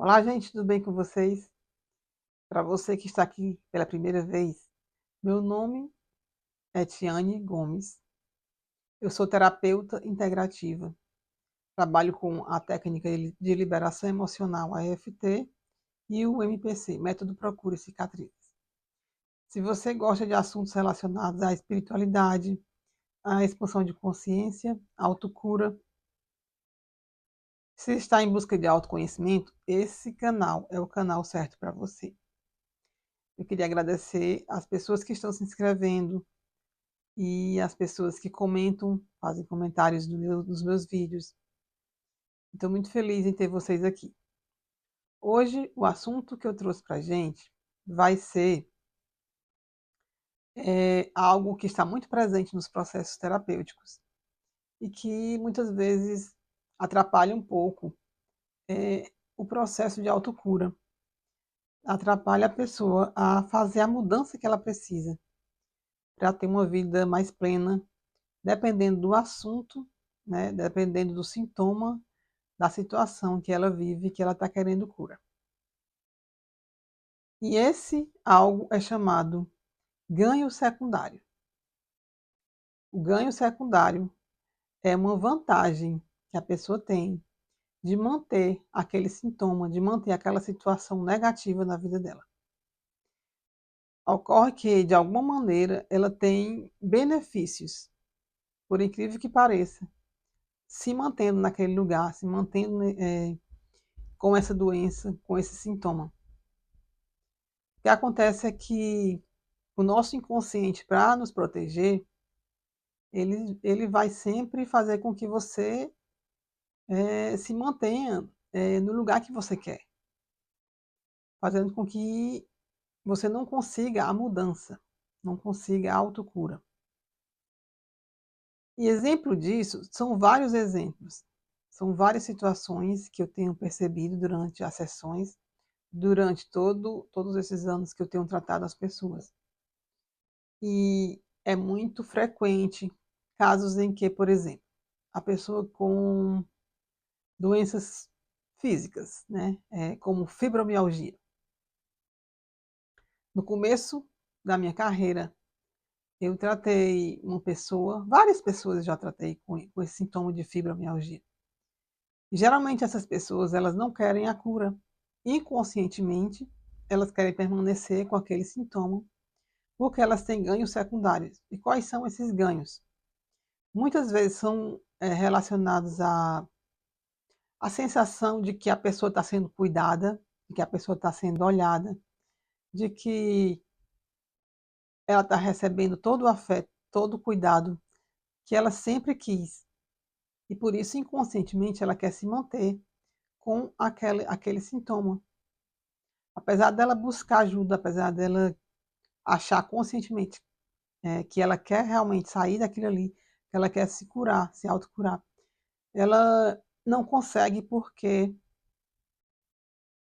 Olá, gente, tudo bem com vocês? Para você que está aqui pela primeira vez, meu nome é Tiane Gomes. Eu sou terapeuta integrativa. Trabalho com a técnica de liberação emocional, a EFT, e o MPC, Método Procure Cicatrizes. Se você gosta de assuntos relacionados à espiritualidade, à expansão de consciência, à autocura, se está em busca de autoconhecimento, esse canal é o canal certo para você. Eu queria agradecer as pessoas que estão se inscrevendo e as pessoas que comentam, fazem comentários dos meus vídeos. Estou muito feliz em ter vocês aqui. Hoje, o assunto que eu trouxe para a gente vai ser algo que está muito presente nos processos terapêuticos e que muitas vezes atrapalha um pouco o processo de autocura, atrapalha a pessoa a fazer a mudança que ela precisa para ter uma vida mais plena, dependendo do assunto, né, dependendo do sintoma, da situação que ela vive, que ela está querendo cura. E esse algo é chamado ganho secundário. O ganho secundário é uma vantagem que a pessoa tem de manter aquele sintoma, de manter aquela situação negativa na vida dela. Ocorre que, de alguma maneira, ela tem benefícios, por incrível que pareça, se mantendo naquele lugar, se mantendo com essa doença, com esse sintoma. O que acontece é que o nosso inconsciente, para nos proteger, ele vai sempre fazer com que você se mantenha no lugar que você quer, fazendo com que você não consiga a mudança, não consiga a autocura. E exemplo disso são vários exemplos, são várias situações que eu tenho percebido durante as sessões, durante todos esses anos que eu tenho tratado as pessoas. E é muito frequente casos em que, por exemplo, a pessoa com doenças físicas, né, como fibromialgia. No começo da minha carreira, eu tratei uma pessoa, várias pessoas eu já tratei com esse sintoma de fibromialgia. E, geralmente essas pessoas, elas não querem a cura. Inconscientemente, elas querem permanecer com aquele sintoma, porque elas têm ganhos secundários. E quais são esses ganhos? Muitas vezes são relacionados a sensação de que a pessoa está sendo cuidada, de que a pessoa está sendo olhada, de que ela está recebendo todo o afeto, todo o cuidado que ela sempre quis. E por isso, inconscientemente, ela quer se manter com aquele sintoma. Apesar dela buscar ajuda, apesar dela achar conscientemente que ela quer realmente sair daquilo ali, que ela quer se curar, se autocurar, ela não consegue porque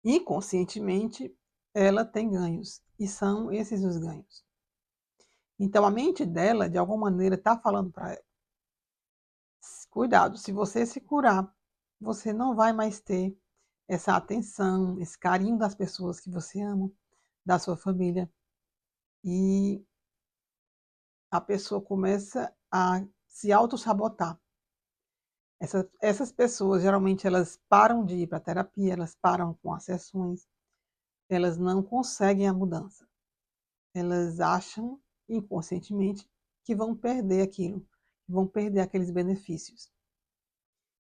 inconscientemente ela tem ganhos, e são esses os ganhos. Então a mente dela, de alguma maneira, está falando para ela: cuidado, se você se curar, você não vai mais ter essa atenção, esse carinho das pessoas que você ama, da sua família. E a pessoa começa a se auto-sabotar. Essas pessoas, geralmente, elas param de ir para a terapia, elas param com as sessões, elas não conseguem a mudança. Elas acham, inconscientemente, que vão perder aquilo, que vão perder aqueles benefícios.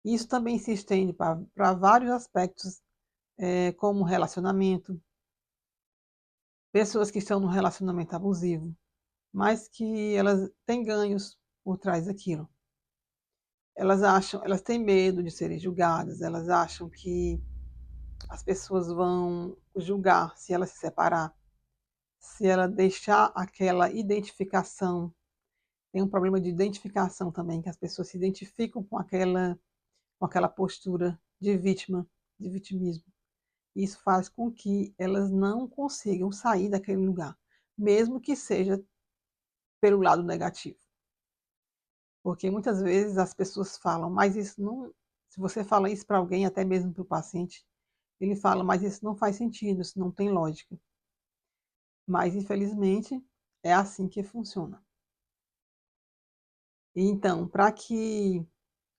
Isso também se estende para vários aspectos, como relacionamento, pessoas que estão num relacionamento abusivo, mas que elas têm ganhos por trás daquilo. Elas têm medo de serem julgadas, elas acham que as pessoas vão julgar se ela se separar, se ela deixar aquela identificação. Tem um problema de identificação também, que as pessoas se identificam com aquela postura de vítima, de vitimismo. Isso faz com que elas não consigam sair daquele lugar, mesmo que seja pelo lado negativo. Porque muitas vezes as pessoas falam, mas isso não. Se você fala isso para alguém, até mesmo para o paciente, ele fala, mas isso não faz sentido, isso não tem lógica. Mas, infelizmente, é assim que funciona. E, então, para que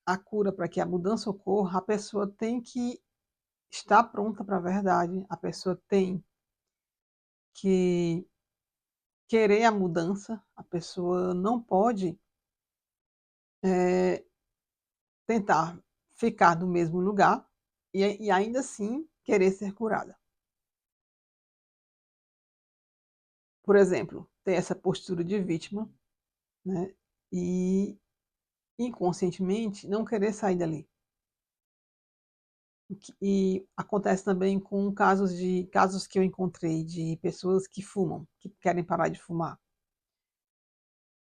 a cura, para que a mudança ocorra, a pessoa tem que estar pronta para a verdade, a pessoa tem que querer a mudança, a pessoa não pode eh, tentar ficar no mesmo lugar e ainda assim querer ser curada. Por exemplo, ter essa postura de vítima, né? E inconscientemente não querer sair dali. E acontece também com casos que eu encontrei de pessoas que fumam, que querem parar de fumar.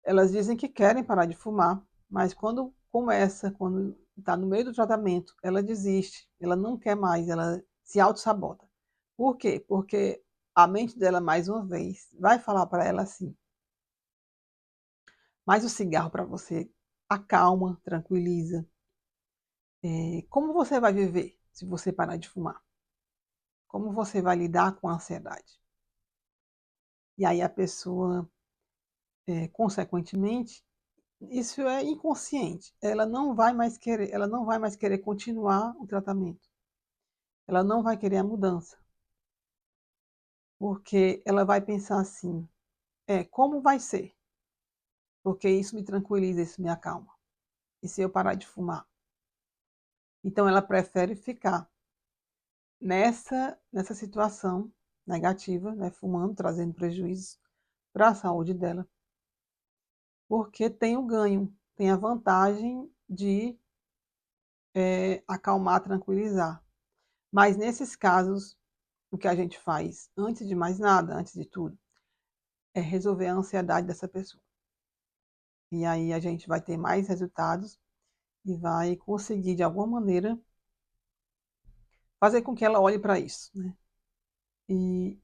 Elas dizem que querem parar de fumar, mas quando está no meio do tratamento, ela desiste, ela não quer mais, ela se auto-sabota. Por quê? Porque a mente dela, mais uma vez, vai falar para ela assim: mas o cigarro para você acalma, tranquiliza. Como você vai viver se você parar de fumar? Como você vai lidar com a ansiedade? E aí a pessoa, consequentemente, isso é inconsciente. Ela não vai mais querer continuar o tratamento. Ela não vai querer a mudança, porque ela vai pensar assim: como vai ser? Porque isso me tranquiliza, isso me acalma. E se eu parar de fumar? Então ela prefere ficar nessa situação negativa, né, fumando, trazendo prejuízo para a saúde dela, porque tem o ganho, tem a vantagem de acalmar, tranquilizar. Mas nesses casos, o que a gente faz, antes de mais nada, antes de tudo, é resolver a ansiedade dessa pessoa. E aí a gente vai ter mais resultados e vai conseguir, de alguma maneira, fazer com que ela olhe para isso, né? E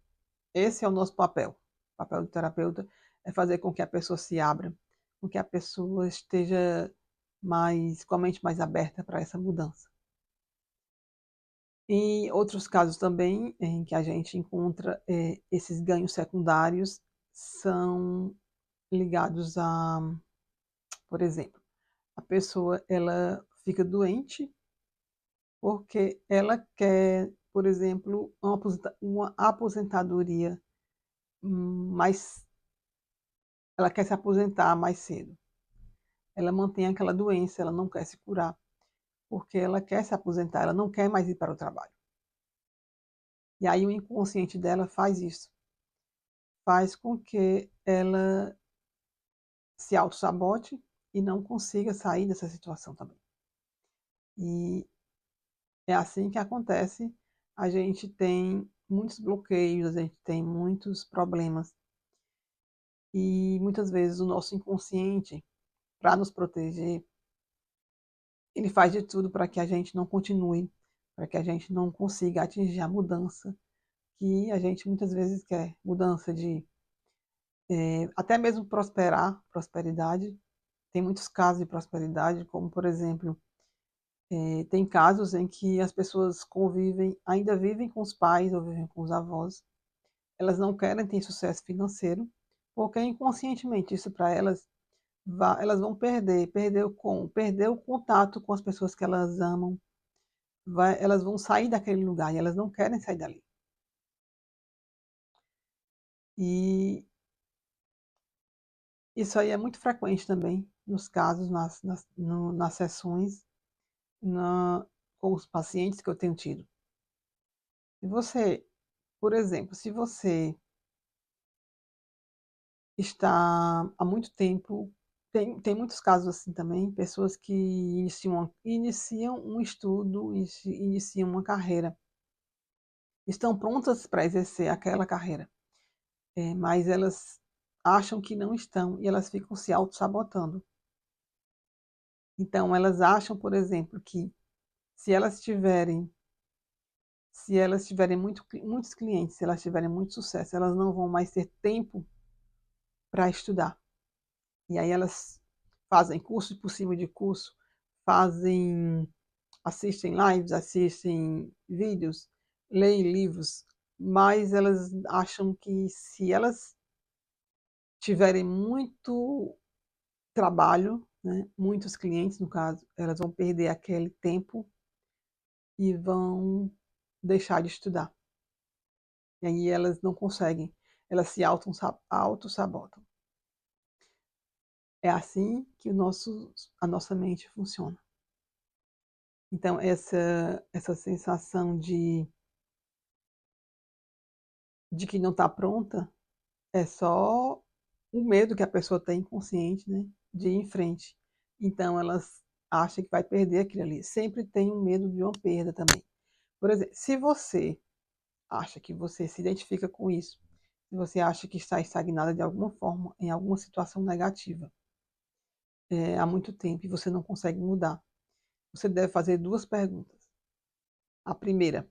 esse é o nosso papel. O papel do terapeuta é fazer com que a pessoa se abra, com que a pessoa esteja com a mente mais aberta para essa mudança. Em outros casos também, em que a gente encontra esses ganhos secundários, são ligados a, por exemplo, a pessoa ela fica doente porque ela quer, por exemplo, uma aposentadoria mais, ela quer se aposentar mais cedo. Ela mantém aquela doença, ela não quer se curar, porque ela quer se aposentar, ela não quer mais ir para o trabalho. E aí o inconsciente dela faz isso, faz com que ela se auto-sabote e não consiga sair dessa situação também. E é assim que acontece, a gente tem muitos bloqueios, a gente tem muitos problemas. E muitas vezes o nosso inconsciente, para nos proteger, ele faz de tudo para que a gente não continue, para que a gente não consiga atingir a mudança que a gente muitas vezes quer. Mudança de até mesmo prosperidade. Tem muitos casos de prosperidade, como por exemplo, tem casos em que as pessoas convivem, ainda vivem com os pais ou vivem com os avós. Elas não querem ter sucesso financeiro, porque inconscientemente isso para elas, elas vão perder o contato com as pessoas que elas amam, elas vão sair daquele lugar e elas não querem sair dali. E isso aí é muito frequente também nos casos, nas sessões, com os pacientes que eu tenho tido. E você, por exemplo, se você está há muito tempo, tem muitos casos assim também, pessoas que iniciam um estudo, iniciam uma carreira, estão prontas para exercer aquela carreira, mas elas acham que não estão e elas ficam se auto-sabotando. Então, elas acham, por exemplo, que se elas tiverem muitos clientes, se elas tiverem muito sucesso, elas não vão mais ter tempo para estudar. E aí elas fazem curso por cima de curso, fazem assistem lives, assistem vídeos, leem livros, mas elas acham que se elas tiverem muito trabalho, né, muitos clientes no caso, elas vão perder aquele tempo e vão deixar de estudar. E aí elas não conseguem, elas se auto-sabotam. É assim que a nossa mente funciona. Então, essa sensação de que não está pronta é só o medo que a pessoa tem inconsciente, né, de ir em frente. Então, elas acham que vai perder aquilo ali. Sempre tem um medo de uma perda também. Por exemplo, se você acha que você se identifica com isso, se você acha que está estagnada de alguma forma, em alguma situação negativa, há muito tempo e você não consegue mudar, você deve fazer duas perguntas. A primeira,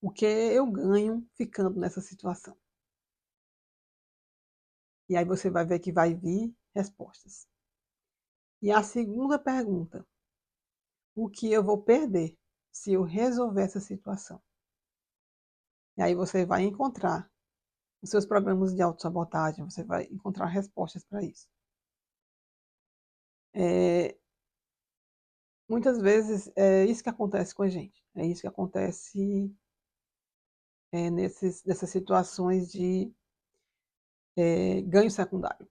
o que eu ganho ficando nessa situação? E aí você vai ver que vai vir respostas. E a segunda pergunta, o que eu vou perder se eu resolver essa situação? E aí você vai encontrar os seus programas de autossabotagem, você vai encontrar respostas para isso. É, muitas vezes é isso que acontece com a gente, é isso que acontece nessas situações de ganho secundário.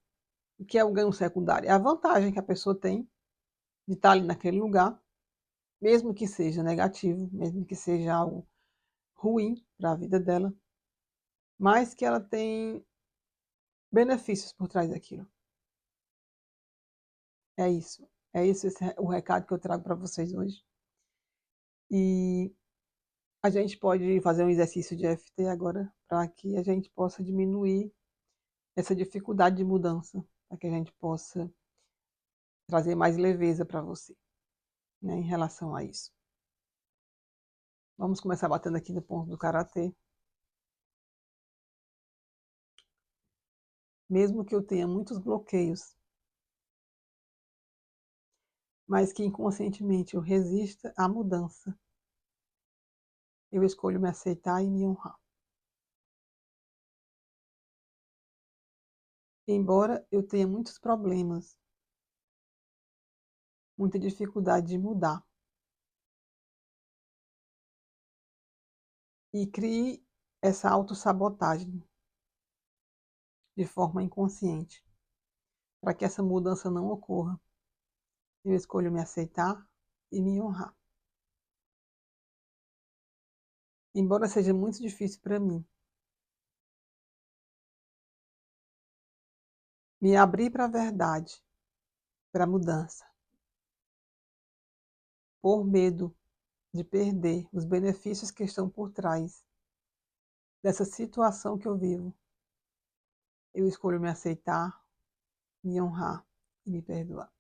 O que é o ganho secundário? É a vantagem que a pessoa tem de estar ali naquele lugar, mesmo que seja negativo, mesmo que seja algo ruim para a vida dela, mas que ela tem benefícios por trás daquilo. É isso. É isso o recado que eu trago para vocês hoje. E a gente pode fazer um exercício de EFT agora para que a gente possa diminuir essa dificuldade de mudança, para que a gente possa trazer mais leveza para você, né, em relação a isso. Vamos começar batendo aqui no ponto do karatê. Mesmo que eu tenha muitos bloqueios, mas que inconscientemente eu resista à mudança, eu escolho me aceitar e me honrar. Embora eu tenha muitos problemas, muita dificuldade de mudar, e crie essa autossabotagem de forma inconsciente, para que essa mudança não ocorra, eu escolho me aceitar e me honrar. Embora seja muito difícil para mim, me abrir para a verdade, para a mudança, por medo de perder os benefícios que estão por trás dessa situação que eu vivo, eu escolho me aceitar, me honrar e me perdoar.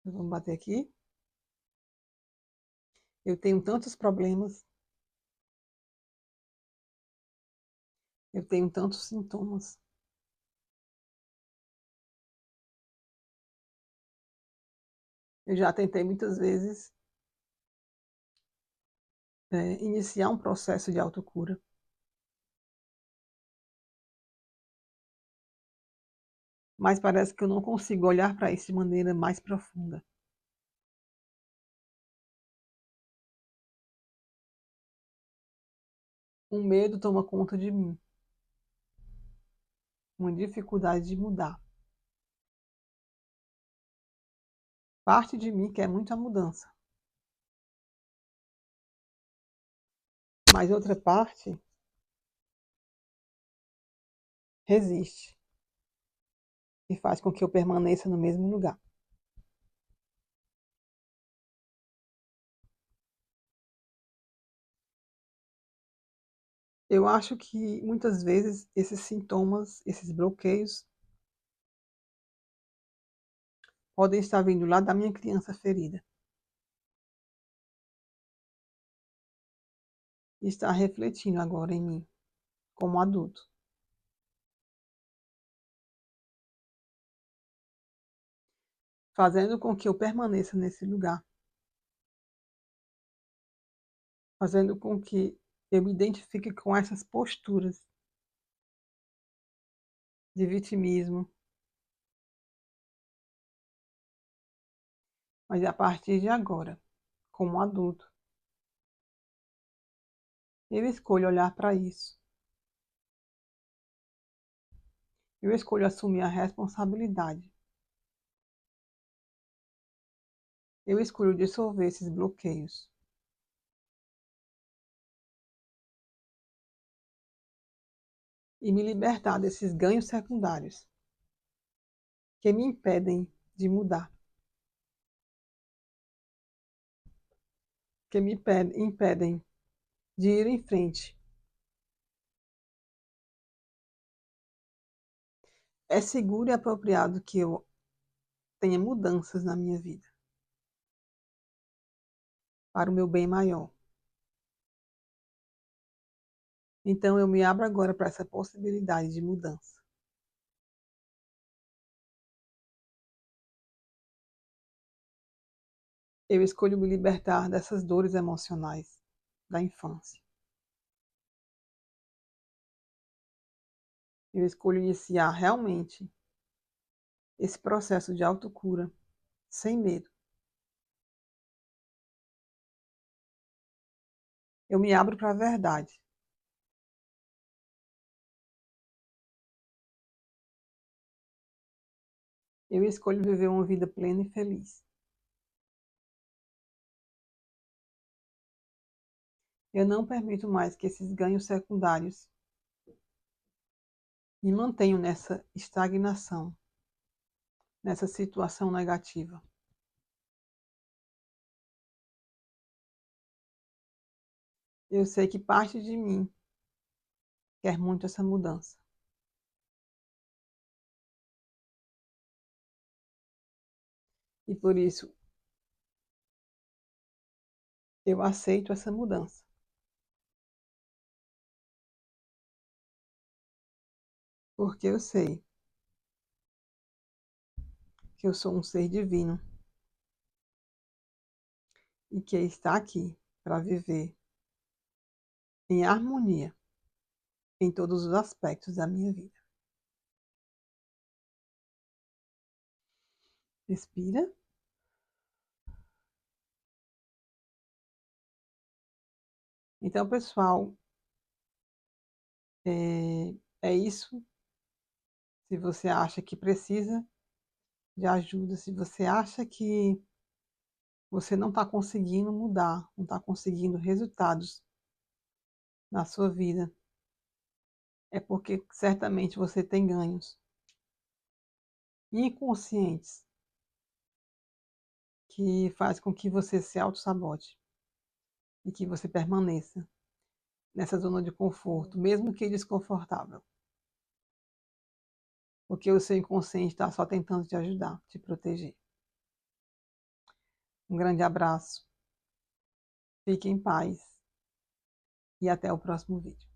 Vamos bater aqui. Eu tenho tantos problemas, eu tenho tantos sintomas. Eu já tentei muitas vezes iniciar um processo de autocura, mas parece que eu não consigo olhar para isso de maneira mais profunda. Um medo toma conta de mim, uma dificuldade de mudar. Parte de mim quer muito a mudança, mas outra parte resiste e faz com que eu permaneça no mesmo lugar. Eu acho que muitas vezes esses sintomas, esses bloqueios, podem estar vindo lá da minha criança ferida. E está refletindo agora em mim, como adulto. Fazendo com que eu permaneça nesse lugar. fazendo com que eu me identifique com essas posturas de vitimismo, mas a partir de agora, como adulto, eu escolho olhar para isso. Eu escolho assumir a responsabilidade. Eu escolho dissolver esses bloqueios e me libertar desses ganhos secundários que me impedem de mudar, que me impedem de ir em frente. É seguro e apropriado que eu tenha mudanças na minha vida para o meu bem maior. Então eu me abro agora para essa possibilidade de mudança. Eu escolho me libertar dessas dores emocionais da infância. Eu escolho iniciar realmente esse processo de autocura sem medo. Eu me abro para a verdade. Eu escolho viver uma vida plena e feliz. Eu não permito mais que esses ganhos secundários me mantenham nessa estagnação, nessa situação negativa. Eu sei que parte de mim quer muito essa mudança. E por isso eu aceito essa mudança. Porque eu sei que eu sou um ser divino e que está aqui para viver em harmonia em todos os aspectos da minha vida. Respira. Então, pessoal, é isso. Se você acha que precisa de ajuda, se você acha que você não está conseguindo mudar, não está conseguindo resultados na sua vida, é porque certamente você tem ganhos inconscientes que faz com que você se auto-sabote e que você permaneça nessa zona de conforto, mesmo que desconfortável. Porque o seu inconsciente está só tentando te ajudar, te proteger. Um grande abraço, fique em paz e até o próximo vídeo.